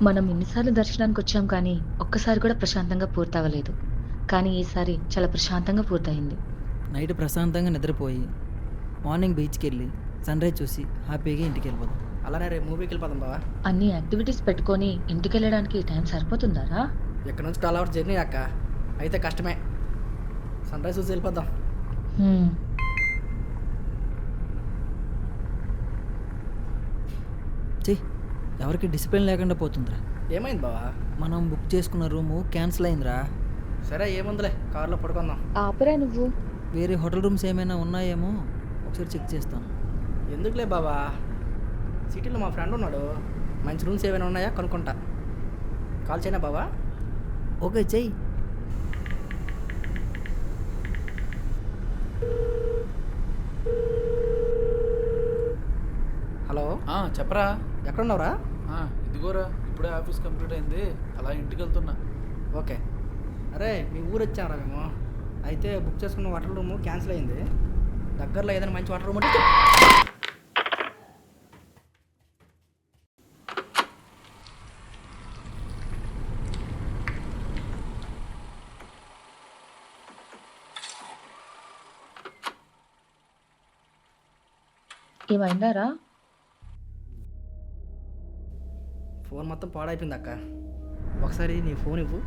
మనం ఎన్నిసార్లు దర్శనానికొచ్చాం కానీ, ఒక్కసారి కూడా ప్రశాంతంగా పూర్తవ్వలేదు. కానీ ఈసారి చాలా ప్రశాంతంగా పూర్తయింది. నైట్ ప్రశాంతంగా నిద్రపోయి మార్నింగ్ బీచ్‌కెళ్ళి సన్‌రైజ్ చూసి హ్యాపీగా ఇంటికెళ్ళిపోదాం. అలానే రేపు మూవీకి వెళ్ళిపోదాం బావా. అన్ని యాక్టివిటీస్ పెట్టుకొని ఇంటికెళ్ళడానికి టైం సరిపోతుందారా? ఇక్కడ నుంచి 12 అవర్స్ జర్నీ అక్క. అయితే కష్టమే. సన్ రైజ్ చూసి వెళ్ళిపోదాం. హ్మ్. చెయ్ ఎవరికి డిసిప్లిన్ లేకుండా పోతుందిరా. ఏమైంది బావా? మనం బుక్ చేసుకున్న రూము క్యాన్సిల్ అయిందిరా. సరే ఏముందిలే, కారులో పడుకుందాం. ఆపరా నువ్వు. వేరే హోటల్ రూమ్స్ ఏమైనా ఉన్నాయేమో ఒకసారి చెక్ చేస్తాను. ఎందుకులే బావా, సిటీలో మా ఫ్రెండ్ ఉన్నాడు, మంచి రూమ్స్ ఏమైనా ఉన్నాయా కనుక్కుంటా. కాల్ చేయనా బావా? ఓకే చెయ్యి. హలో, చెప్పరా. ఎక్కడున్నావురా? ఇదిగోరా, ఇప్పుడే ఆఫీస్ కంప్లీట్ అయింది, అలా ఇంటికి వెళ్తున్నా. ఓకే. అరే మీ ఊరు వచ్చామరా మేము. అయితే బుక్ చేసుకున్న వాటర్ రూమ్ క్యాన్సిల్ అయింది. దగ్గరలో ఏదైనా మంచి వాటర్ రూమ్ ఉంటే చెప్పు. ఏమైందారా? ఫోన్ మొత్తం పాడైపోయింది అక్క. ఒకసారి నీ ఫోన్ ఇవ్వు.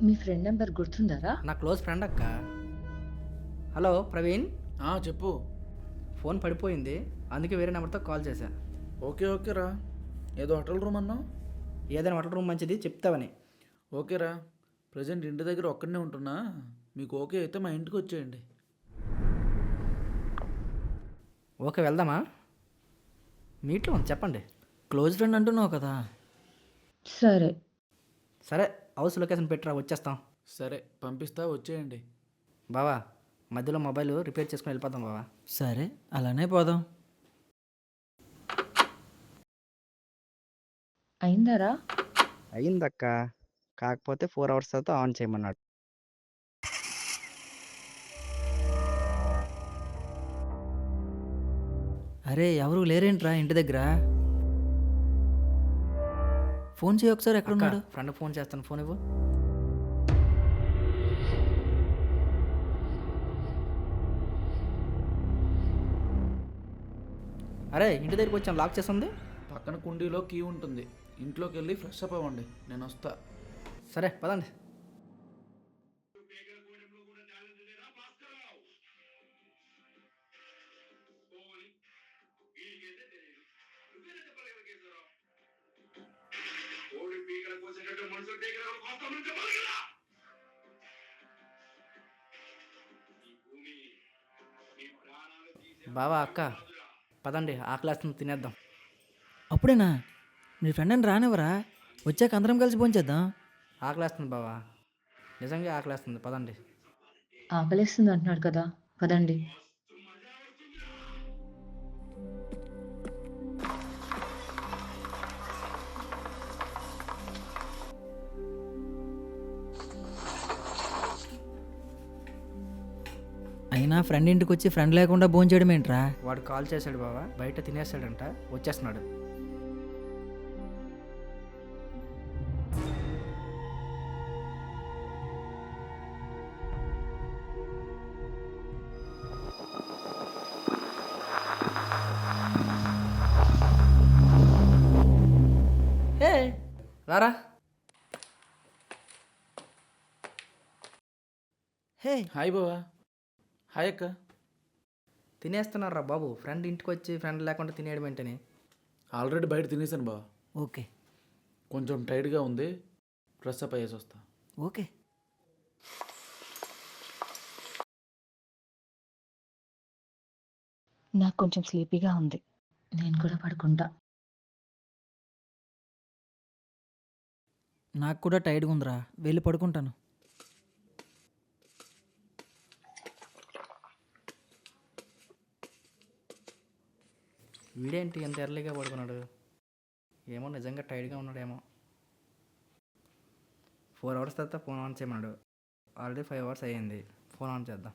మీ ఫ్రెండ్ నెంబర్ గుర్తుందారా? నా క్లోజ్ ఫ్రెండ్ అక్క. హలో ప్రవీణ్, చెప్పు. ఫోన్ పడిపోయింది, అందుకే వేరే నెంబర్తో కాల్ చేశా. ఓకేరా. ఏదో హోటల్ రూమ్ అన్నావు. ఏదైనా వాటర్ రూమ్ మంచిది చెప్తావని. ఓకేరా. ప్రజెంట్ ఇంటి దగ్గర ఒక్కడనే ఉంటున్నా, మీకు ఓకే అయితే మా ఇంటికి వచ్చేయండి. ఓకే వెళ్దామా? మీట్లో ఉంది చెప్పండి. క్లోజ్ ఫ్రెండ్ అంటున్నావు కదా. సరే. సరే, హౌస్ లొకేషన్ పెట్టరా, వచ్చేస్తాం. సరే పంపిస్తా, వచ్చేయండి. బావా, మధ్యలో మొబైల్ రిపేర్ చేసుకుని వెళ్ళిపోతాం బావా. సరే అలానే పోదాం. అయిందారా? అయిందక్క, కాకపోతే 4 అవర్స్ తర్వాత ఆన్ చేయమన్నాడు. అరే ఎవరు లేరేంట్రా ఇంటి దగ్గర? ఫోన్ చేయి ఒకసారి, అక్క, ఎక్కడున్నాడు? ఫ్రెండ్ ఫోన్ చేస్తాను, ఫోన్ ఇవ్వు. అరే ఇంటి దగ్గరికి వచ్చాను, లాక్ చేస్తుంది. పక్కన కుండీలో కీ ఉంటుంది, ఇంట్లోకి వెళ్ళి ఫ్రెష్ అప్ అవ్వండి, నేను వస్తా. సరే పదండి. బావా అక్క, పదండి, ఆకలేస్తుంది, తినేద్దాం. అప్పుడేనా? మీ ఫ్రెండ్ అని రానివ్వరా? వచ్చాక అందరం కలిసి భోంచేద్దాం. ఆకలేస్తుంది బావా, నిజంగా ఆకలేస్తుంది, పదండి. ఆకలేస్తుంది అంటున్నాడు కదా, పదండి. అయినా ఫ్రెండ్ ఇంటికి వచ్చి ఫ్రెండ్ లేకుండా భోంచేయడం ఏంట్రా? వాడు కాల్ చేశాడు బావా, బయట తినేస్తాడంట, వచ్చేస్తున్నాడు. హే రారా. హే హాయ్ బావా. హాయ్ అక్క. తినేస్తున్నారా బాబు, ఫ్రెండ్ ఇంటికి వచ్చి ఫ్రెండ్ లేకుండా తినేయడం ఏంటని. ఆల్రెడీ బయట తినేసాను బావా, ఓకే కొంచెం టైట్గా ఉంది, ఫ్రెష్ అప్ అయ్యేసి వస్తా. ఓకే. నాకు కొంచెం స్లీపీగా ఉంది. నేను కూడా పడుకుంటా. నాకు కూడా టైర్డ్గా ఉందిరా, వెళ్ళి పడుకుంటాను. వీడేంటి ఎంత ఎర్లీగా పడుకున్నాడు? ఏమో నిజంగా టైర్డ్గా ఉన్నాడేమో. 4 అవర్స్ తర్వాత ఫోన్ ఆన్ చేయమన్నాడు, ఆల్రెడీ 5 అవర్స్ అయ్యింది. ఫోన్ ఆన్ చేద్దాం.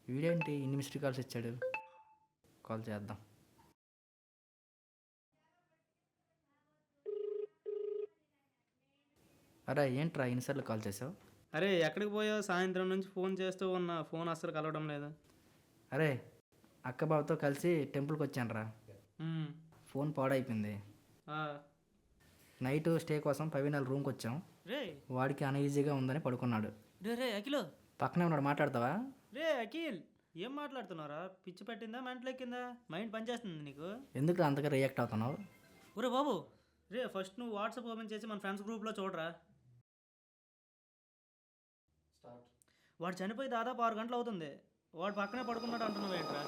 వీడేంటి ఇన్ని మిస్డ్ కాల్స్ ఇచ్చాడు? కాల్ చేద్దాం. అరే ఏంట్రా ఇన్నిసార్లు కాల్ చేసావు? అరే ఎక్కడికి పోయావు? సాయంత్రం నుంచి ఫోన్ చేస్తూ ఉన్నా, ఫోన్ అస్సలు కలవడం లేదు. అరే అక్క బావతో కలిసి టెంపుల్కి వచ్చానురా. మ్మ్. ఫోన్ పాడైపోయింది. ఆ. నైట్ స్టే కోసం పవినాల రూమ్కి వచ్చాం. రే వాడికి అన్ఈజీగా ఉందని పడుకున్నాడు. రే రే అఖిల్, పక్కనే ఉన్నాడు, మాట్లాడతావా? రే అఖిల్, ఏం మాట్లాడుతున్నారా? పిచ్చి పట్టిందా, మెంటల్ ఎక్కిందా? మైండ్ పనిచేస్తుంది నీకు? ఎందుకు అంతగా రియాక్ట్ అవుతున్నావు? ఒరే బాబు, రే ఫస్ట్ నువ్వు వాట్సాప్ ఓపెన్ చేసి మన ఫ్రెండ్స్ గ్రూప్లో చూడరా. వాడు చనిపోయి దాదాపు 6 గంటలు అవుతుంది. వాడు పక్కనే పడుకున్నాడు అంటున్నావు ఏంట్రా?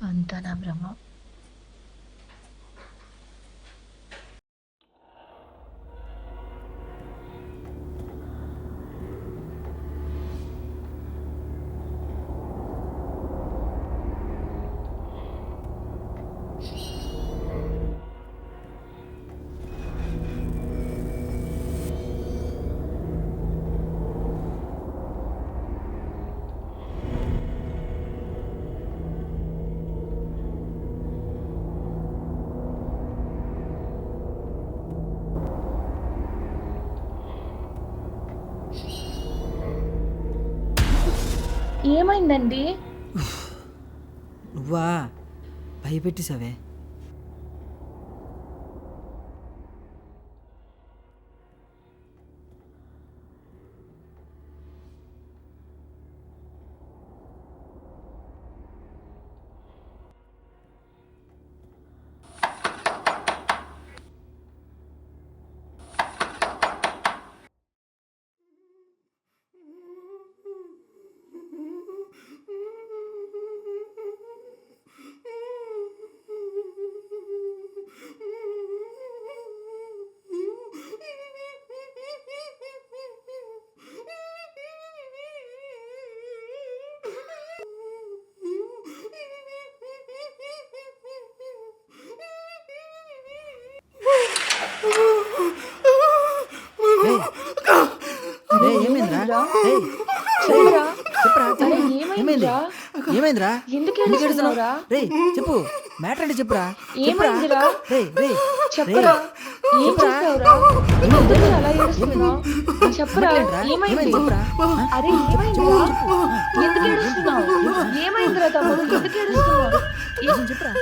అంతా నా భ్రమ. ఏమైందండి? నువ్వా భయపెట్టేసావే. ఏమైందిరా? ఏమైందిరా? ఎందుకు ఏడుస్తున్నావురా? రే చెప్పు, మ్యాటర్ అంటే చెప్పురా. ఏమైందిరా? రే రే చెప్పురా. ఏం చేసావురా? ఎందుకు అలా ఏడుస్తున్నావు? చెప్పురా, ఏమైంది? అరే ఏమైందిరా? ఎందుకు ఏడుస్తున్నావు? ఏమైందిరా తమ్ముడు? ఎందుకు ఏడుస్తున్నావు? చెప్పురా.